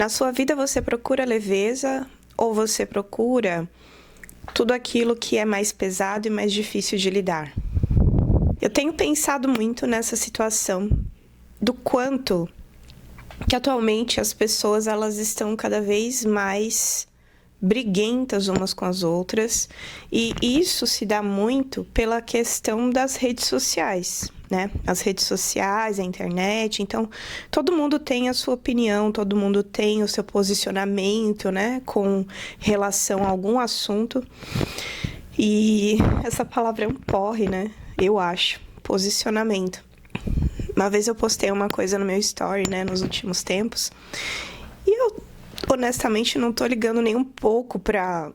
Na sua vida você procura leveza ou você procura tudo aquilo que é mais pesado e mais difícil de lidar? Eu tenho pensado muito nessa situação do quanto que atualmente as pessoas elas estão cada vez mais briguentas umas com as outras, e isso se dá muito pela questão das redes sociais, né? As redes sociais, a internet, então todo mundo tem a sua opinião, todo mundo tem o seu posicionamento, né, com relação a algum assunto. E essa palavra é um porre, né? Eu acho, posicionamento. Uma vez eu postei uma coisa no meu story, né, nos últimos tempos, e eu honestamente não tô ligando nem um pouco pra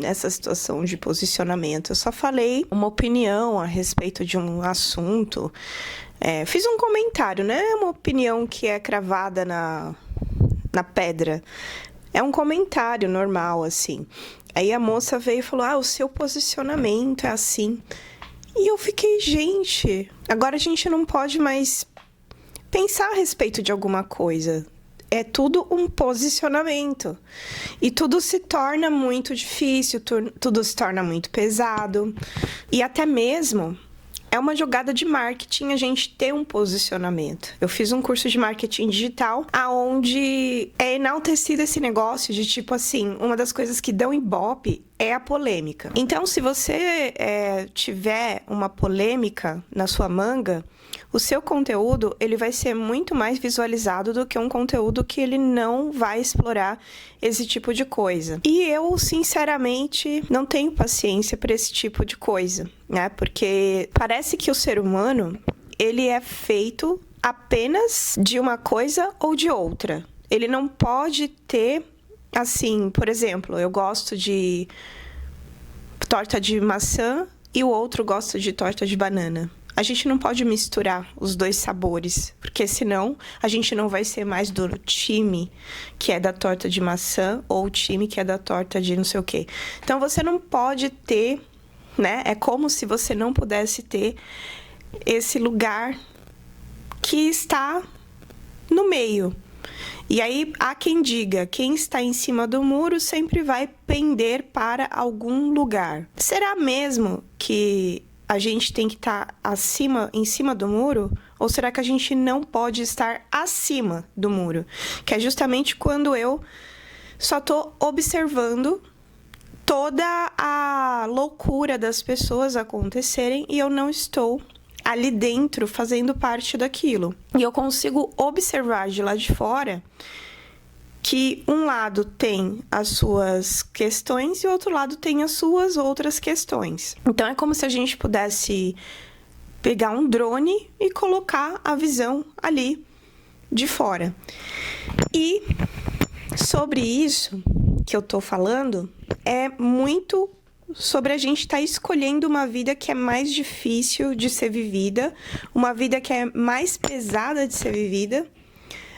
essa situação de posicionamento. Eu só falei uma opinião a respeito de um assunto. Fiz um comentário, né? Uma opinião que é cravada na pedra. É um comentário normal, assim. Aí a moça veio e falou, o seu posicionamento é assim. E eu fiquei, gente, agora a gente não pode mais pensar a respeito de alguma coisa. É tudo um posicionamento. E tudo se torna muito difícil, tudo se torna muito pesado. E até mesmo é uma jogada de marketing a gente ter um posicionamento. Eu fiz um curso de marketing digital, aonde é enaltecido esse negócio de tipo assim, uma das coisas que dão ibope é a polêmica. Então, se você tiver uma polêmica na sua manga, o seu conteúdo ele vai ser muito mais visualizado do que um conteúdo que ele não vai explorar esse tipo de coisa. E eu, sinceramente, não tenho paciência para esse tipo de coisa, né? Porque parece que o ser humano, ele é feito apenas de uma coisa ou de outra. Ele não pode ter, assim, por exemplo, eu gosto de torta de maçã e o outro gosta de torta de banana. A gente não pode misturar os dois sabores, porque senão a gente não vai ser mais do time que é da torta de maçã ou o time que é da torta de não sei o quê. Então você não pode ter, né? É como se você não pudesse ter esse lugar que está no meio. E aí há quem diga, quem está em cima do muro sempre vai pender para algum lugar. Será mesmo que a gente tem que estar em cima do muro? Ou será que a gente não pode estar acima do muro? Que é justamente quando eu só estou observando toda a loucura das pessoas acontecerem e eu não estou ali dentro fazendo parte daquilo. E eu consigo observar de lá de fora que um lado tem as suas questões e o outro lado tem as suas outras questões. Então é como se a gente pudesse pegar um drone e colocar a visão ali de fora. E sobre isso que eu tô falando, é muito sobre a gente estar escolhendo uma vida que é mais difícil de ser vivida, uma vida que é mais pesada de ser vivida,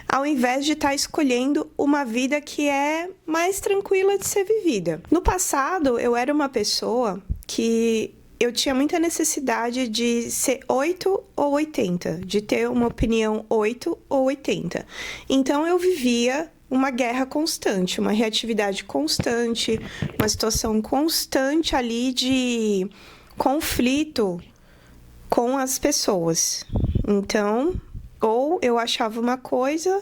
ao invés de estar escolhendo uma vida que é mais tranquila de ser vivida. No passado, eu era uma pessoa que eu tinha muita necessidade de ser 8 ou 80, de ter uma opinião 8 ou 80. Então, eu vivia uma guerra constante, uma reatividade constante, uma situação constante ali de conflito com as pessoas. Então, ou eu achava uma coisa,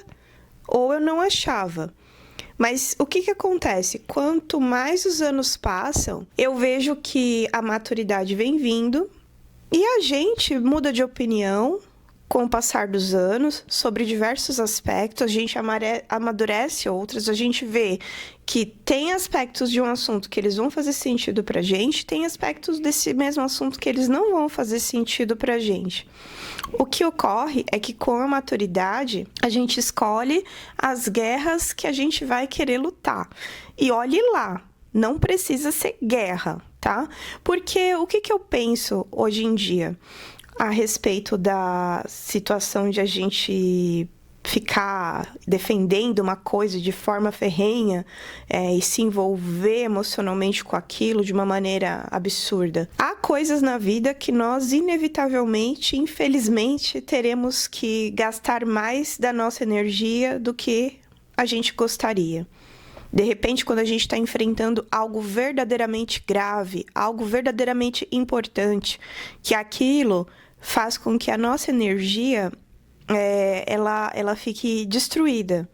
ou eu não achava. Mas o que acontece? Quanto mais os anos passam, eu vejo que a maturidade vem vindo e a gente muda de opinião com o passar dos anos sobre diversos aspectos. A gente amadurece outros, a gente vê que tem aspectos de um assunto que eles vão fazer sentido pra gente, tem aspectos desse mesmo assunto que eles não vão fazer sentido pra gente. O que ocorre é que com a maturidade, a gente escolhe as guerras que a gente vai querer lutar. E olhe lá, não precisa ser guerra, tá? Porque o que eu penso hoje em dia a respeito da situação de a gente ficar defendendo uma coisa de forma ferrenha e se envolver emocionalmente com aquilo de uma maneira absurda. Há coisas na vida que nós inevitavelmente, infelizmente, teremos que gastar mais da nossa energia do que a gente gostaria. De repente, quando a gente está enfrentando algo verdadeiramente grave, algo verdadeiramente importante, que aquilo faz com que a nossa energia ela fique destruída.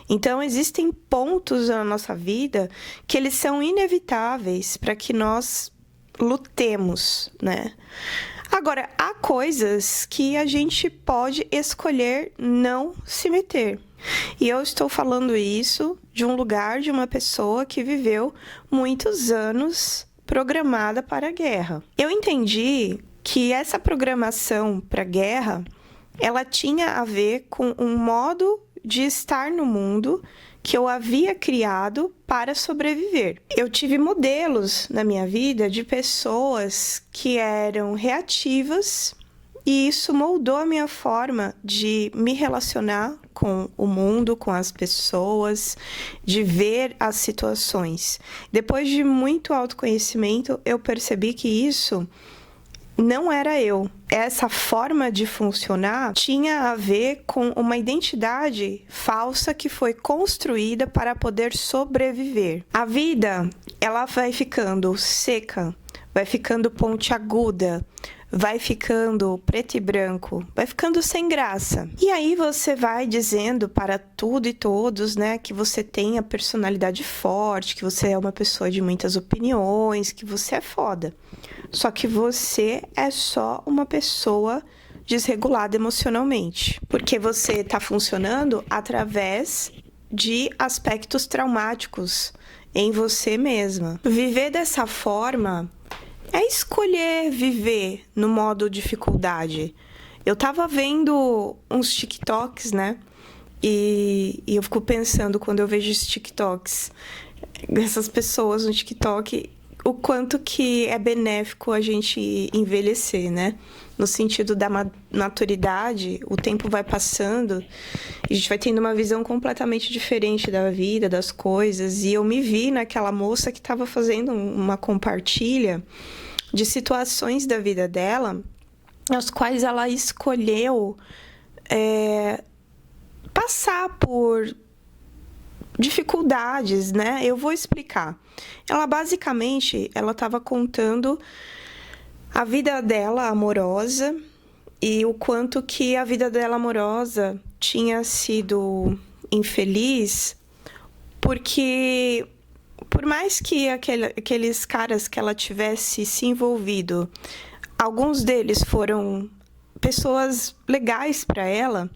Então, existem pontos na nossa vida que eles são inevitáveis para que nós lutemos, né? Agora, há coisas que a gente pode escolher não se meter. E eu estou falando isso de um lugar de uma pessoa que viveu muitos anos programada para a guerra. Eu entendi que essa programação para a guerra, ela tinha a ver com um modo de estar no mundo que eu havia criado para sobreviver. Eu tive modelos na minha vida de pessoas que eram reativas e isso moldou a minha forma de me relacionar com o mundo, com as pessoas, de ver as situações. Depois de muito autoconhecimento, eu percebi que isso não era eu. Essa forma de funcionar tinha a ver com uma identidade falsa que foi construída para poder sobreviver. A vida, ela vai ficando seca, vai ficando pontiaguda, vai ficando preto e branco, vai ficando sem graça. E aí você vai dizendo para tudo e todos, né, que você tem a personalidade forte, que você é uma pessoa de muitas opiniões, que você é foda. Só que você é só uma pessoa desregulada emocionalmente, porque você está funcionando através de aspectos traumáticos em você mesma. Viver dessa forma é escolher viver no modo dificuldade. Eu tava vendo uns TikToks, né? E eu fico pensando, quando eu vejo esses TikToks, essas pessoas no TikTok, o quanto que é benéfico a gente envelhecer, né? No sentido da maturidade, o tempo vai passando e a gente vai tendo uma visão completamente diferente da vida, das coisas. E eu me vi naquela moça que estava fazendo uma compartilha de situações da vida dela, as quais ela escolheu passar por dificuldades, né? Eu vou explicar. Ela basicamente, ela estava contando a vida dela amorosa e o quanto que a vida dela amorosa tinha sido infeliz, porque por mais que aqueles caras que ela tivesse se envolvido, alguns deles foram pessoas legais para ela,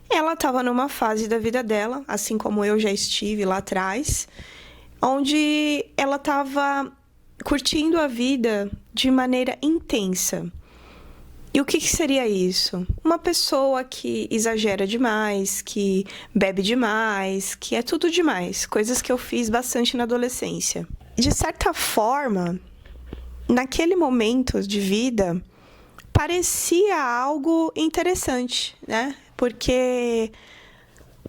ela estava numa fase da vida dela, assim como eu já estive lá atrás, onde ela estava curtindo a vida de maneira intensa. E o que seria isso? Uma pessoa que exagera demais, que bebe demais, que é tudo demais. Coisas que eu fiz bastante na adolescência. De certa forma, naquele momento de vida, parecia algo interessante, né? Porque,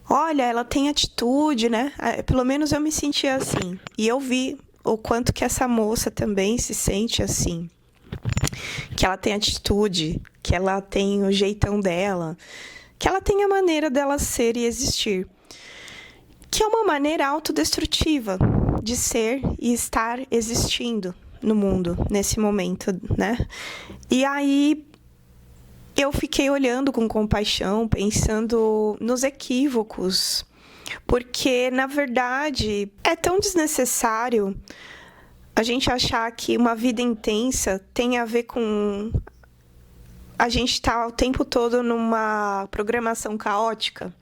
olha, ela tem atitude, né? Pelo menos eu me sentia assim. E eu vi o quanto que essa moça também se sente assim. Que ela tem atitude, que ela tem o jeitão dela, que ela tem a maneira dela ser e existir. Que é uma maneira autodestrutiva de ser e estar existindo no mundo, nesse momento, né? E aí eu fiquei olhando com compaixão, pensando nos equívocos, porque, na verdade, é tão desnecessário a gente achar que uma vida intensa tem a ver com a gente estar o tempo todo numa programação caótica,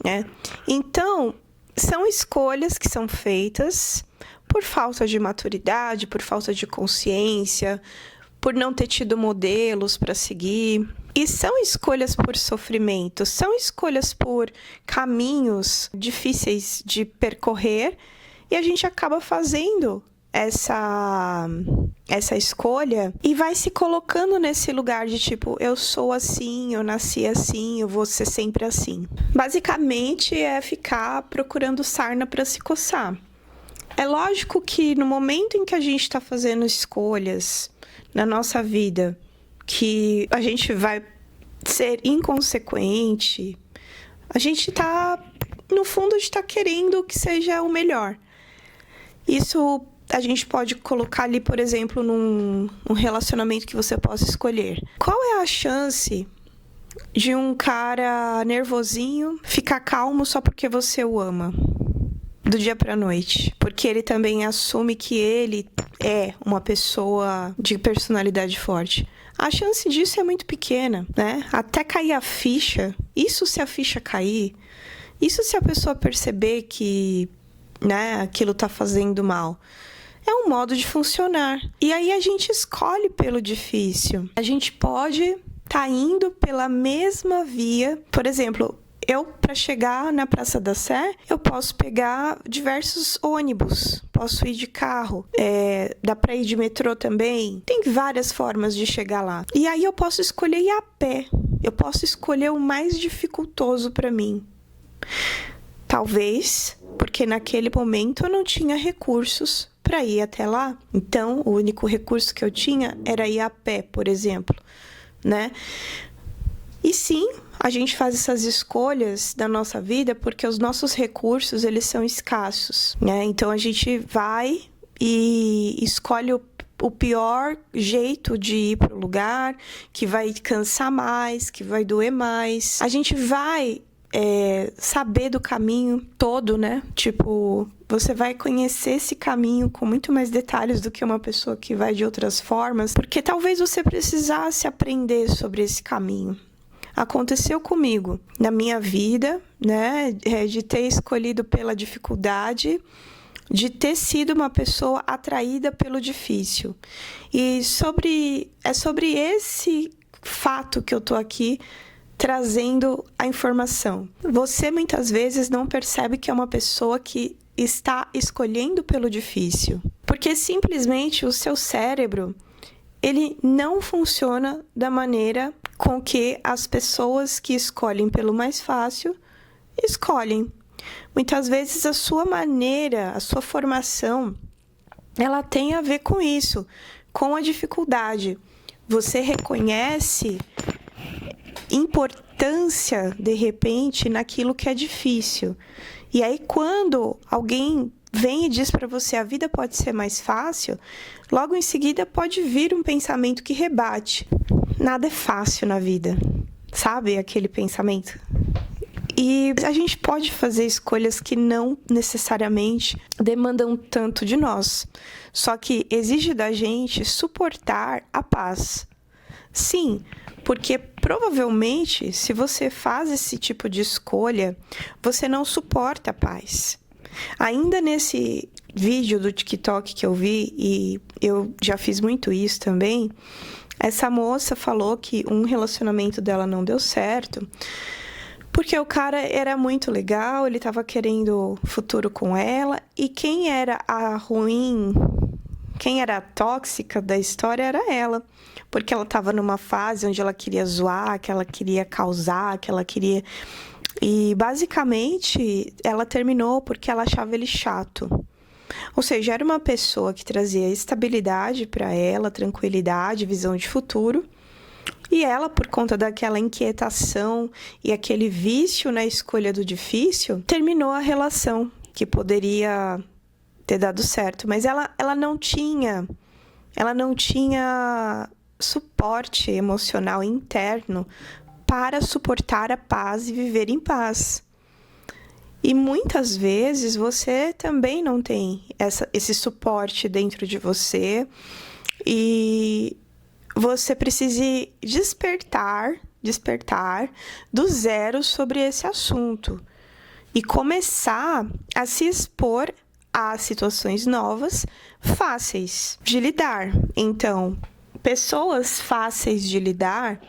né? Então, são escolhas que são feitas por falta de maturidade, por falta de consciência, por não ter tido modelos para seguir. E são escolhas por sofrimento, são escolhas por caminhos difíceis de percorrer e a gente acaba fazendo essa escolha e vai se colocando nesse lugar de tipo, eu sou assim, eu nasci assim, eu vou ser sempre assim. Basicamente é ficar procurando sarna para se coçar. É lógico que no momento em que a gente está fazendo escolhas na nossa vida, que a gente vai ser inconsequente, a gente está no fundo, está querendo que seja o melhor. Isso a gente pode colocar ali, por exemplo, num relacionamento que você possa escolher. Qual é a chance de um cara nervosinho ficar calmo só porque você o ama? Do dia pra noite. Porque ele também assume que ele é uma pessoa de personalidade forte. A chance disso é muito pequena, né? Até cair a ficha. Isso se a ficha cair. Isso se a pessoa perceber que, né, aquilo tá fazendo mal. É um modo de funcionar. E aí a gente escolhe pelo difícil. A gente pode tá indo pela mesma via. Por exemplo, para chegar na Praça da Sé, eu posso pegar diversos ônibus, posso ir de carro, dá para ir de metrô também. Tem várias formas de chegar lá. E aí eu posso escolher ir a pé, eu posso escolher o mais dificultoso para mim. Talvez porque naquele momento eu não tinha recursos para ir até lá. Então, o único recurso que eu tinha era ir a pé, por exemplo, né? E sim, a gente faz essas escolhas da nossa vida porque os nossos recursos, eles são escassos, né? Então, a gente vai e escolhe o pior jeito de ir para o lugar, que vai cansar mais, que vai doer mais. A gente vai saber do caminho todo, né? Tipo, você vai conhecer esse caminho com muito mais detalhes do que uma pessoa que vai de outras formas, porque talvez você precisasse aprender sobre esse caminho. Aconteceu comigo na minha vida, né? De ter escolhido pela dificuldade, de ter sido uma pessoa atraída pelo difícil. E é sobre esse fato que eu tô aqui trazendo a informação. Você muitas vezes não percebe que é uma pessoa que está escolhendo pelo difícil, porque simplesmente o seu cérebro, ele não funciona da maneira com que as pessoas que escolhem pelo mais fácil escolhem. Muitas vezes a sua maneira, a sua formação, ela tem a ver com isso, com a dificuldade. Você reconhece importância, de repente, naquilo que é difícil. E aí, quando alguém vem e diz para você a vida pode ser mais fácil, logo em seguida pode vir um pensamento que rebate. Nada é fácil na vida. Sabe aquele pensamento? E a gente pode fazer escolhas que não necessariamente demandam tanto de nós. Só que exige da gente suportar a paz. Sim, porque provavelmente, se você faz esse tipo de escolha, você não suporta a paz. Ainda nesse vídeo do TikTok que eu vi, e eu já fiz muito isso também, essa moça falou que um relacionamento dela não deu certo, porque o cara era muito legal, ele estava querendo futuro com ela, e quem era a ruim, quem era a tóxica da história era ela. Porque ela estava numa fase onde ela queria zoar, que ela queria causar, que ela queria... E, basicamente, ela terminou porque ela achava ele chato. Ou seja, era uma pessoa que trazia estabilidade para ela, tranquilidade, visão de futuro. E ela, por conta daquela inquietação e aquele vício na escolha do difícil, terminou a relação, que poderia ter dado certo. Mas ela não tinha suporte emocional interno para suportar a paz e viver em paz. E muitas vezes você também não tem esse suporte dentro de você e você precisa despertar do zero sobre esse assunto e começar a se expor a situações novas, fáceis de lidar. Então, pessoas fáceis de lidar,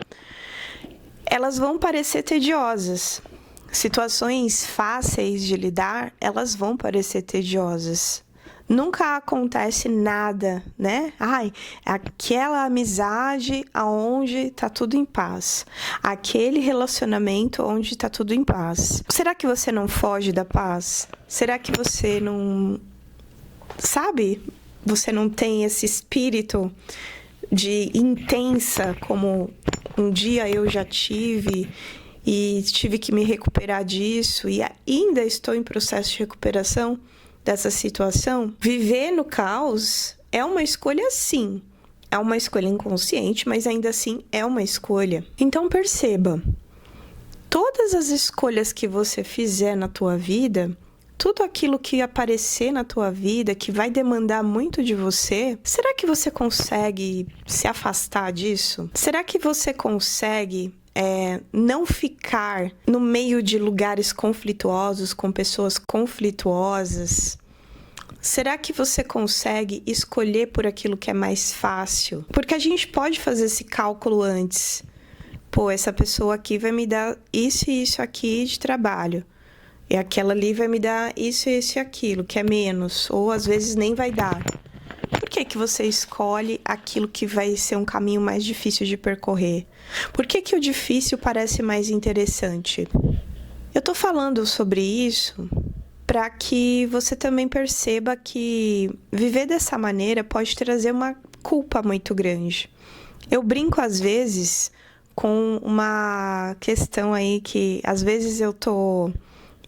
elas vão parecer tediosas. Situações fáceis de lidar, elas vão parecer tediosas. Nunca acontece nada, né? Aquela amizade onde tá tudo em paz. Aquele relacionamento onde tá tudo em paz. Será que você não foge da paz? Será que você não... Sabe? Você não tem esse espírito de intensa como um dia eu já tive e tive que me recuperar disso e ainda estou em processo de recuperação dessa situação. Viver no caos é uma escolha, sim. É uma escolha inconsciente, mas ainda assim é uma escolha. Então perceba, todas as escolhas que você fizer na tua vida, tudo aquilo que aparecer na tua vida, que vai demandar muito de você, será que você consegue se afastar disso? Será que você consegue não ficar no meio de lugares conflituosos, com pessoas conflituosas? Será que você consegue escolher por aquilo que é mais fácil? Porque a gente pode fazer esse cálculo antes. Pô, essa pessoa aqui vai me dar isso e isso aqui de trabalho. E aquela ali vai me dar isso, isso e aquilo, que é menos. Ou às vezes nem vai dar. Por que você escolhe aquilo que vai ser um caminho mais difícil de percorrer? Por que o difícil parece mais interessante? Eu tô falando sobre isso para que você também perceba que viver dessa maneira pode trazer uma culpa muito grande. Eu brinco às vezes com uma questão aí que às vezes eu tô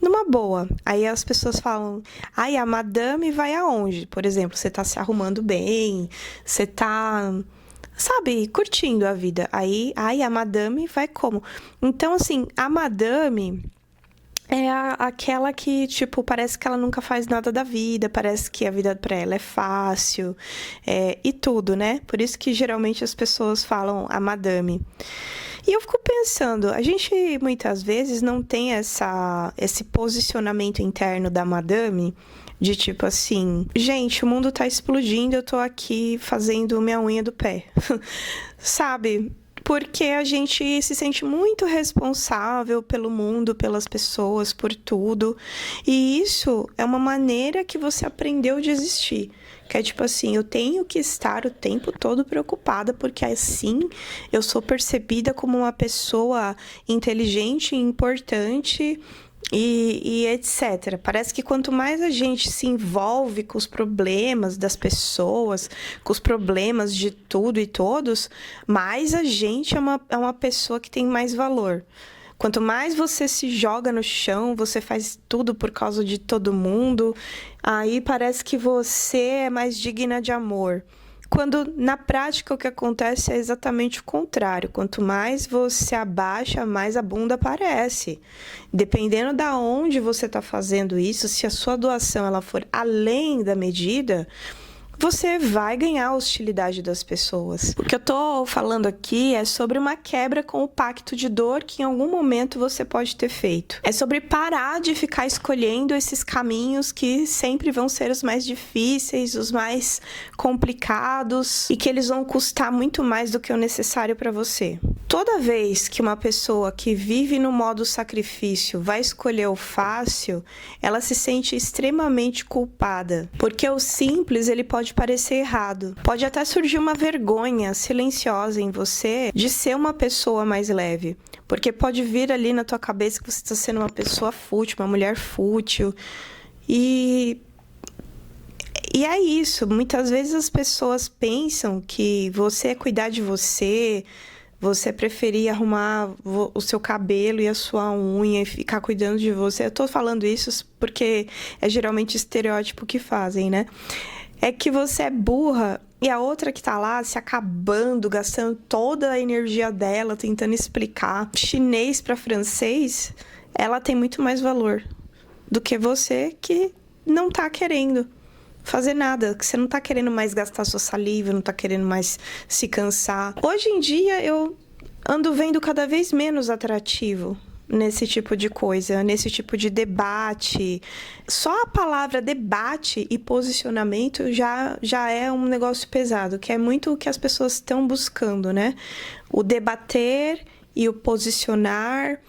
numa boa. Aí as pessoas falam, ai, a madame vai aonde? Por exemplo, você tá se arrumando bem, você tá, sabe, curtindo a vida. Aí, ai, a madame vai como? Então, assim, a madame é aquela que, tipo, parece que ela nunca faz nada da vida, parece que a vida pra ela é fácil, e tudo, né? Por isso que geralmente as pessoas falam a madame. E eu fico pensando, a gente muitas vezes não tem esse posicionamento interno da madame, de tipo assim, gente, o mundo tá explodindo, eu tô aqui fazendo minha unha do pé, sabe? Porque a gente se sente muito responsável pelo mundo, pelas pessoas, por tudo. E isso é uma maneira que você aprendeu de existir. Que é tipo assim, eu tenho que estar o tempo todo preocupada, porque assim eu sou percebida como uma pessoa inteligente, importante e etc. Parece que quanto mais a gente se envolve com os problemas das pessoas, com os problemas de tudo e todos, mais a gente é uma pessoa que tem mais valor. Quanto mais você se joga no chão, você faz tudo por causa de todo mundo, aí parece que você é mais digna de amor. Quando, na prática, o que acontece é exatamente o contrário. Quanto mais você abaixa, mais a bunda aparece. Dependendo de onde você está fazendo isso, se a sua doação ela for além da medida, você vai ganhar a hostilidade das pessoas. O que eu tô falando aqui é sobre uma quebra com o pacto de dor que em algum momento você pode ter feito. É sobre parar de ficar escolhendo esses caminhos que sempre vão ser os mais difíceis, os mais complicados e que eles vão custar muito mais do que o necessário para você. Toda vez que uma pessoa que vive no modo sacrifício vai escolher o fácil, ela se sente extremamente culpada, porque o simples ele pode parecer errado. Pode até surgir uma vergonha silenciosa em você de ser uma pessoa mais leve, porque pode vir ali na tua cabeça que você está sendo uma pessoa fútil, uma mulher fútil, e é isso. Muitas vezes as pessoas pensam que você é cuidar de você preferir arrumar o seu cabelo e a sua unha e ficar cuidando de você. Eu tô falando isso porque é geralmente o estereótipo que fazem, né? É que você é burra e a outra que tá lá se acabando, gastando toda a energia dela, tentando explicar chinês para francês, ela tem muito mais valor do que você que não tá querendo fazer nada, que você não tá querendo mais gastar sua saliva, não tá querendo mais se cansar. Hoje em dia eu ando vendo cada vez menos atrativo nesse tipo de coisa, nesse tipo de debate. Só a palavra debate e posicionamento já é um negócio pesado, que é muito o que as pessoas estão buscando, né? O debater e o posicionar,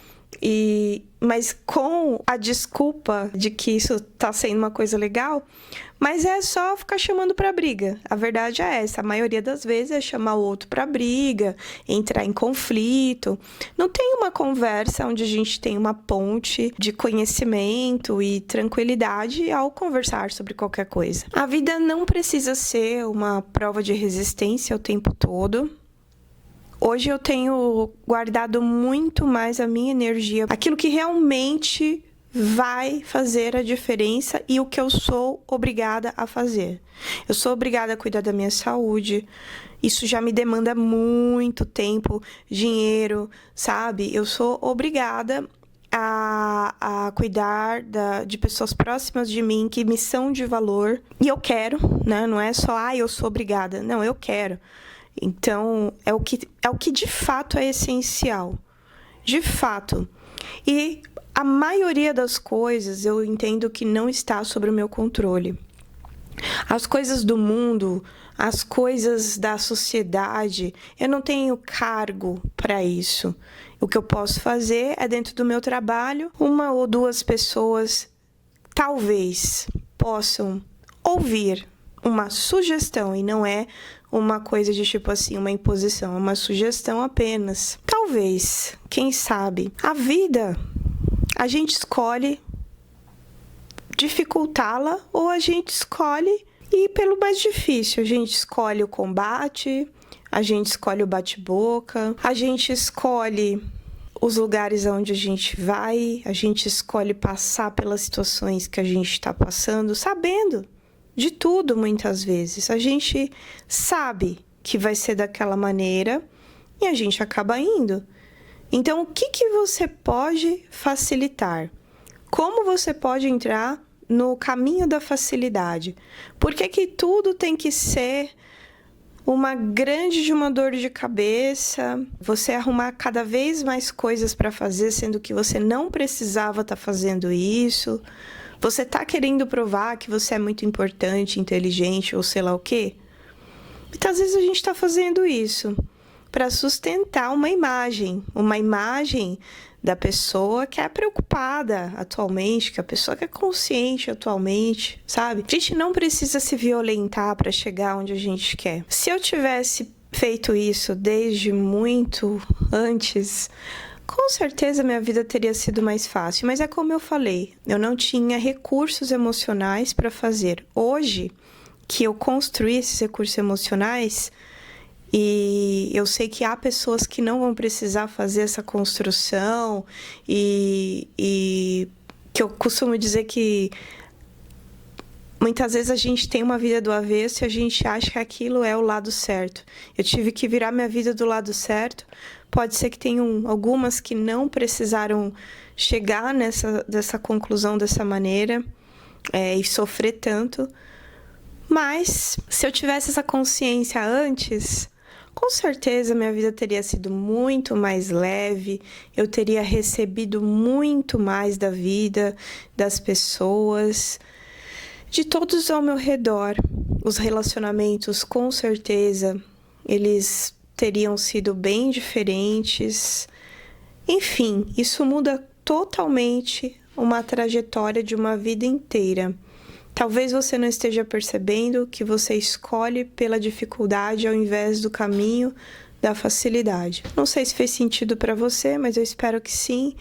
mas com a desculpa de que isso tá sendo uma coisa legal, mas é só ficar chamando pra briga. A verdade é essa, a maioria das vezes é chamar o outro pra briga, entrar em conflito. Não tem uma conversa onde a gente tem uma ponte de conhecimento e tranquilidade ao conversar sobre qualquer coisa. A vida não precisa ser uma prova de resistência o tempo todo. Hoje eu tenho guardado muito mais a minha energia, aquilo que realmente vai fazer a diferença e o que eu sou obrigada a fazer. Eu sou obrigada a cuidar da minha saúde. Isso já me demanda muito tempo, dinheiro, sabe? Eu sou obrigada a cuidar de pessoas próximas de mim que me são de valor. E eu quero, né? Não é só, eu sou obrigada. Não, eu quero. Então, é o que de fato é essencial. De fato. E a maioria das coisas eu entendo que não está sob o meu controle. As coisas do mundo, as coisas da sociedade, eu não tenho cargo para isso. O que eu posso fazer é, dentro do meu trabalho, 1 ou 2 pessoas talvez possam ouvir uma sugestão, e não é uma coisa de tipo assim, uma imposição, é uma sugestão apenas. Talvez, quem sabe, a vida, a gente escolhe dificultá-la ou a gente escolhe ir pelo mais difícil. A gente escolhe o combate, a gente escolhe o bate-boca, a gente escolhe os lugares onde a gente vai, a gente escolhe passar pelas situações que a gente está passando, sabendo de tudo muitas vezes. A gente sabe que vai ser daquela maneira e a gente acaba indo. Então, o que você pode facilitar? Como você pode entrar no caminho da facilidade? Por que tudo tem que ser uma grande uma dor de cabeça? Você arrumar cada vez mais coisas para fazer, sendo que você não precisava estar fazendo isso? Você está querendo provar que você é muito importante, inteligente ou sei lá o quê? Muitas vezes a gente está fazendo isso para sustentar uma imagem da pessoa que é preocupada atualmente, que é a pessoa que é consciente atualmente, sabe? A gente não precisa se violentar para chegar onde a gente quer. Se eu tivesse feito isso desde muito antes, com certeza minha vida teria sido mais fácil. Mas é como eu falei, eu não tinha recursos emocionais para fazer. Hoje, que eu construí esses recursos emocionais, e eu sei que há pessoas que não vão precisar fazer essa construção e que eu costumo dizer que muitas vezes a gente tem uma vida do avesso e a gente acha que aquilo é o lado certo. Eu tive que virar minha vida do lado certo. Pode ser que tenham algumas que não precisaram chegar dessa conclusão dessa maneira e sofrer tanto. Mas se eu tivesse essa consciência antes, com certeza minha vida teria sido muito mais leve, eu teria recebido muito mais da vida, das pessoas, de todos ao meu redor. Os relacionamentos, com certeza, eles teriam sido bem diferentes. Enfim, isso muda totalmente uma trajetória de uma vida inteira. Talvez você não esteja percebendo que você escolhe pela dificuldade ao invés do caminho da facilidade. Não sei se fez sentido para você, mas eu espero que sim.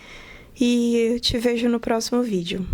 E eu te vejo no próximo vídeo.